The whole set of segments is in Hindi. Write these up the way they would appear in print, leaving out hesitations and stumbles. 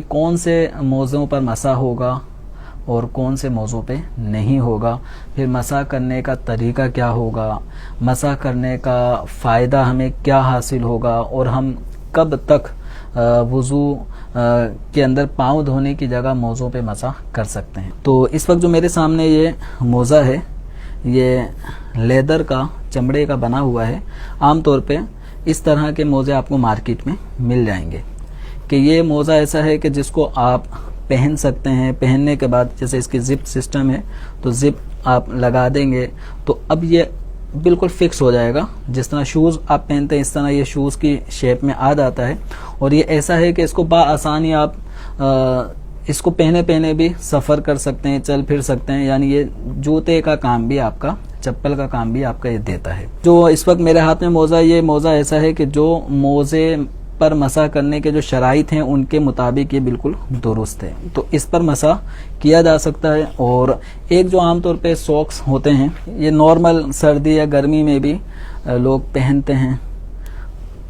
कौन से मौज़ों पर मसा होगा और कौन से मौज़ों पे नहीं होगा, फिर मसा करने का तरीका क्या होगा, मसा करने का फ़ायदा हमें क्या हासिल होगा, और हम कब तक वुज़ू के अंदर पाँव धोने की जगह मौज़ों पे मसा कर सकते हैं। तो इस वक्त जो मेरे सामने ये मोज़ा है, ये लेदर का, चमड़े का बना हुआ है। आमतौर पे इस तरह के मोज़े आपको मार्केट में मिल जाएंगे कि ये मोज़ा ऐसा है कि जिसको आप पहन सकते हैं। पहनने के बाद जैसे इसकी जिप सिस्टम है, तो जिप आप लगा देंगे तो अब ये बिल्कुल फिक्स हो जाएगा। जिस तरह शूज़ आप पहनते हैं इस तरह ये शूज़ की शेप में आ जाता है। और ये ऐसा है कि इसको बाआसानी आप इसको पहने पहने भी सफ़र कर सकते हैं, चल फिर सकते हैं। यानी ये जूते का काम भी आपका, चप्पल का काम भी आपका ये देता है। जो इस वक्त मेरे हाथ में मोज़ा, ये मोज़ा ऐसा है कि जो मोज़े पर मसा करने के जो शराइत हैं उनके मुताबिक ये बिल्कुल दुरुस्त है, तो इस पर मसा किया जा सकता है। और एक जो आमतौर पे सॉक्स होते हैं, ये नॉर्मल सर्दी या गर्मी में भी लोग पहनते हैं,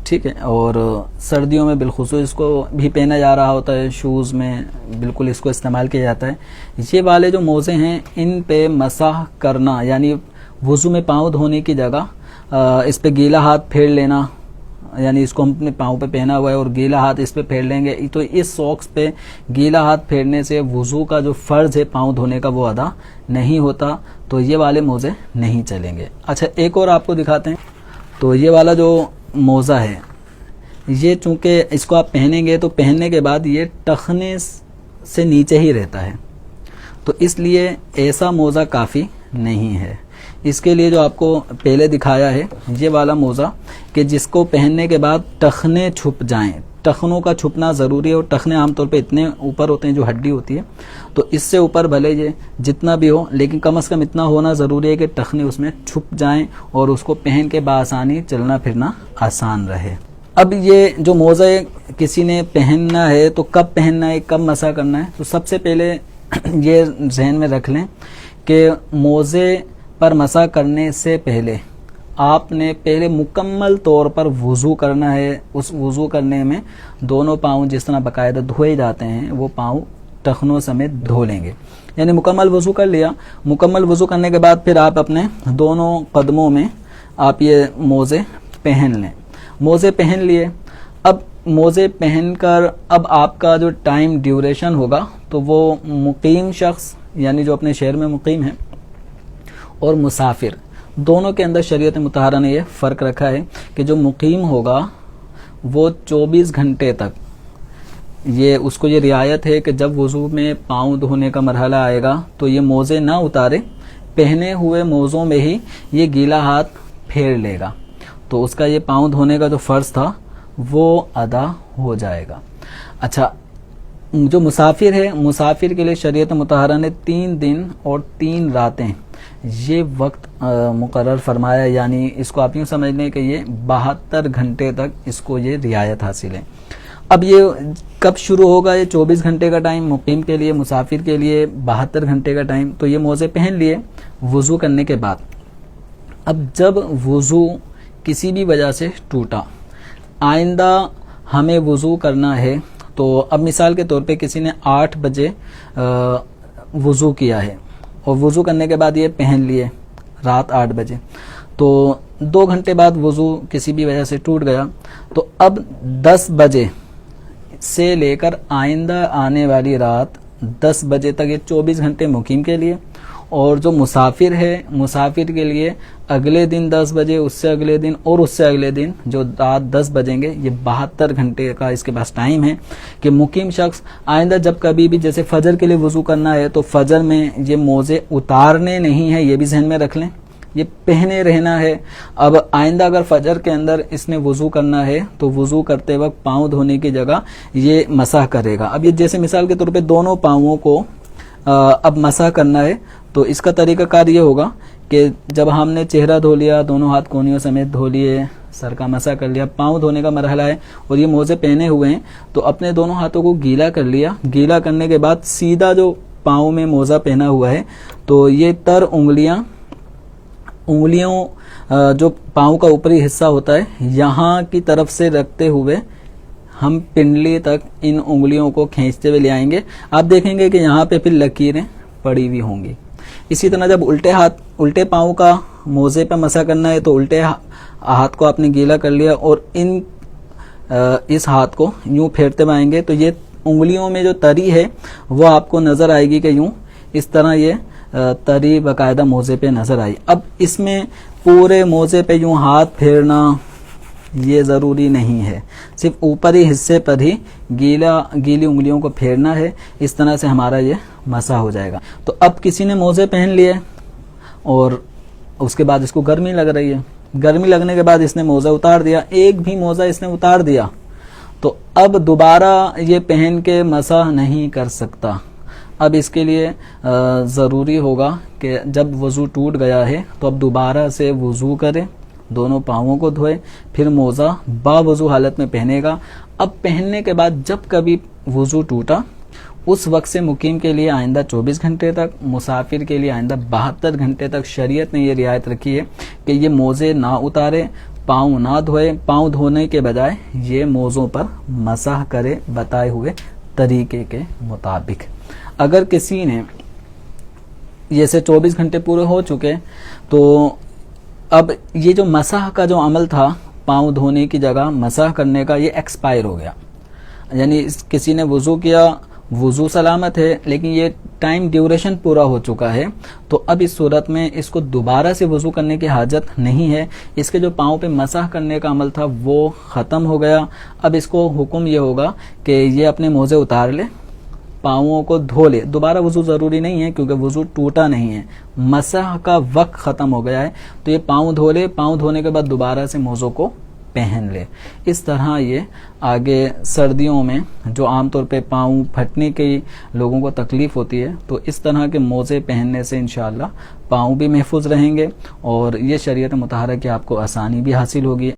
ठीक है। और सर्दियों में बिलखुसूस इसको भी पहना जा रहा होता है, शूज़ में बिल्कुल इसको इस्तेमाल किया जाता है। ये वाले जो मोज़े हैं इन पे मसा करना, यानी वुज़ू में पाँव धोने की जगह इस पे गीला हाथ फेर लेना, यानी इसको हम अपने पाँव पे पहना हुआ है और गीला हाथ इस पे फेर लेंगे, तो इस सॉक्स पे गीला हाथ फेरने से वुज़ू का जो फ़र्ज़ है पाँव धोने का वो अदा नहीं होता, तो ये वाले मोज़े नहीं चलेंगे। अच्छा, एक और आपको दिखाते हैं। तो ये वाला जो मोज़ा है, ये चूँकि इसको आप पहनेंगे तो पहनने के बाद ये टखने से नीचे ही रहता है, तो इसलिए ऐसा मोज़ा काफ़ी नहीं है। इसके लिए जो आपको पहले दिखाया है ये वाला मोज़ा, कि जिसको पहनने के बाद टखने छुप जाएं। टखनों का छुपना ज़रूरी है, और टखने आमतौर पे इतने ऊपर होते हैं जो हड्डी होती है, तो इससे ऊपर भले ये जितना भी हो, लेकिन कम से कम इतना होना ज़रूरी है कि टखने उसमें छुप जाएं और उसको पहन के बासानी चलना फिरना आसान रहे। अब ये जो मोज़ा किसी ने पहनना है तो कब पहनना है, कब मसा करना है, तो सबसे पहले ये जहन में रख लें कि मोज़े पर मसा करने से पहले आपने पहले मुकम्मल तौर पर वुज़ू करना है। उस वुज़ू करने में दोनों पाँव जिस तरह बाकायदा धोए जाते हैं वो पाँव टखनों समेत धो लेंगे, यानी मुकम्मल वुज़ू कर लिया। मुकम्मल वुज़ू करने के बाद फिर आप अपने दोनों कदमों में आप ये मोज़े पहन लें। मोज़े पहन लिए, अब मोज़े पहनकर अब आपका जो टाइम ड्यूरेशन होगा तो वो मुकीम शख्स, यानी जो अपने शहर में मुकीम है, और मुसाफिर, दोनों के अंदर शरीयत मुतहरा ने यह फ़र्क रखा है कि जो मुकीम होगा वो 24 घंटे तक ये उसको ये रियायत है कि जब वुज़ू में पाँव धोने का मरहला आएगा तो ये मोज़े ना उतारे, पहने हुए मोज़ों में ही ये गीला हाथ फेर लेगा, तो उसका ये पाँव धोने का जो फ़र्ज़ था वो अदा हो जाएगा। अच्छा, जो मुसाफिर है, मुसाफिर के लिए शरीयत मुतहरा ने 3 दिन और 3 रातें ये वक्त मुकर्रर फरमाया, यानी इसको आप यूँ समझ लें कि ये 72 घंटे तक इसको ये रियायत हासिल है। अब ये कब शुरू होगा, ये 24 घंटे का टाइम मुकीम के लिए, मुसाफिर के लिए 72 घंटे का टाइम। तो ये मोज़े पहन लिए वुज़ू करने के बाद, अब जब वुज़ू किसी भी वजह से टूटा, आइंदा हमें वुज़ू करना है, तो अब मिसाल के तौर पे किसी ने 8 बजे वुज़ू किया है और वुज़ू करने के बाद ये पहन लिए रात 8 बजे, तो 2 घंटे बाद वुज़ू किसी भी वजह से टूट गया, तो अब 10 बजे से लेकर आइंदा आने वाली रात 10 बजे तक ये 24 घंटे मुकीम के लिए, और जो मुसाफिर है, मुसाफिर के लिए अगले दिन 10 बजे, उससे अगले दिन और उससे अगले दिन जो रात 10 बजेंगे, ये 72 घंटे का इसके पास टाइम है कि मुकीम शख्स आइंदा जब कभी भी जैसे फजर के लिए वुज़ू करना है तो फजर में ये मोज़े उतारने नहीं है, ये भी जहन में रख लें, ये पहने रहना है। अब आइंदा अगर फजर के अंदर इसने वुज़ू करना है तो वुज़ू करते वक्त पाँव धोने की जगह ये मसह करेगा। अब ये जैसे मिसाल के तौर पे दोनों पाँवों को अब मसह करना है, तो इसका तरीक़ाकार ये होगा कि जब हमने चेहरा धो लिया, दोनों हाथ कोहनियों समेत धो लिए, सर का मसा कर लिया, पाँव धोने का मरहला है और ये मोज़े पहने हुए हैं, तो अपने दोनों हाथों को गीला कर लिया। गीला करने के बाद सीधा जो पाँव में मोज़ा पहना हुआ है तो ये तर उंगलियों जो पाँव का ऊपरी हिस्सा होता है यहाँ की तरफ से रखते हुए हम पिंडली तक इन उंगलियों को खींचते हुए ले आएंगे। आप देखेंगे कि यहाँ पे फिर लकीरें पड़ी हुई होंगी। इसी तरह जब उल्टे पाँव का मोजे पे मसा करना है तो उल्टे हाथ को आपने गीला कर लिया और इस हाथ को यूं फेरते हुए आएंगे तो ये उंगलियों में जो तरी है वो आपको नजर आएगी कि यूं इस तरह ये तरी बाकायदा मोजे पे नजर आई। अब इसमें पूरे मोजे पे यूं हाथ फेरना ये ज़रूरी नहीं है, सिर्फ ऊपरी हिस्से पर ही गीली उंगलियों को फेरना है। इस तरह से हमारा ये मसा हो जाएगा। तो अब किसी ने मोजे पहन लिए और उसके बाद इसको गर्मी लग रही है, गर्मी लगने के बाद इसने मोजा उतार दिया, एक भी मोजा इसने उतार दिया तो अब दोबारा ये पहन के मसा नहीं कर सकता। अब इसके लिए ज़रूरी होगा कि जब वज़ू टूट गया है तो अब दोबारा से वज़ू करे, दोनों पाँवों को धोए, फिर मोज़ा बावज़ू हालत में पहनेगा। अब पहनने के बाद जब कभी वज़ू टूटा उस वक्त से मुकीम के लिए आइंदा 24 घंटे तक, मुसाफिर के लिए आइंदा 72 घंटे तक शरीयत ने ये रियायत रखी है कि ये मोज़े ना उतारे, पाँव ना धोए, पाँव धोने के बजाय ये मोज़ों पर मसाह करे बताए हुए तरीके के मुताबिक। अगर किसी ने जैसे 24 घंटे पूरे हो चुके तो अब ये जो मसाह का जो अमल था पाँव धोने की जगह मसाह करने का, ये एक्सपायर हो गया। यानी किसी ने वज़ू किया, वज़ू सलामत है लेकिन ये टाइम ड्यूरेशन पूरा हो चुका है, तो अब इस सूरत में इसको दोबारा से वज़ू करने की हाजत नहीं है। इसके जो पाँव पे मसाह करने का अमल था वो ख़त्म हो गया। अब इसको हुक्म ये होगा कि ये अपने मोज़े उतार ले, पाँवों को धो ले। दोबारा वज़ू ज़रूरी नहीं है क्योंकि वज़ू टूटा नहीं है, मसाह का वक्त ख़त्म हो गया है। तो ये पाँव धो ले, पाँव धोने के बाद दोबारा से मोज़ों को पहन ले। इस तरह ये आगे सर्दियों में जो आमतौर पे पाँव फटने की लोगों को तकलीफ़ होती है तो इस तरह के मोज़े पहनने से इंशाअल्लाह पाँव भी महफूज रहेंगे और ये शरीयत मुतहरा की आपको आसानी भी हासिल होगी।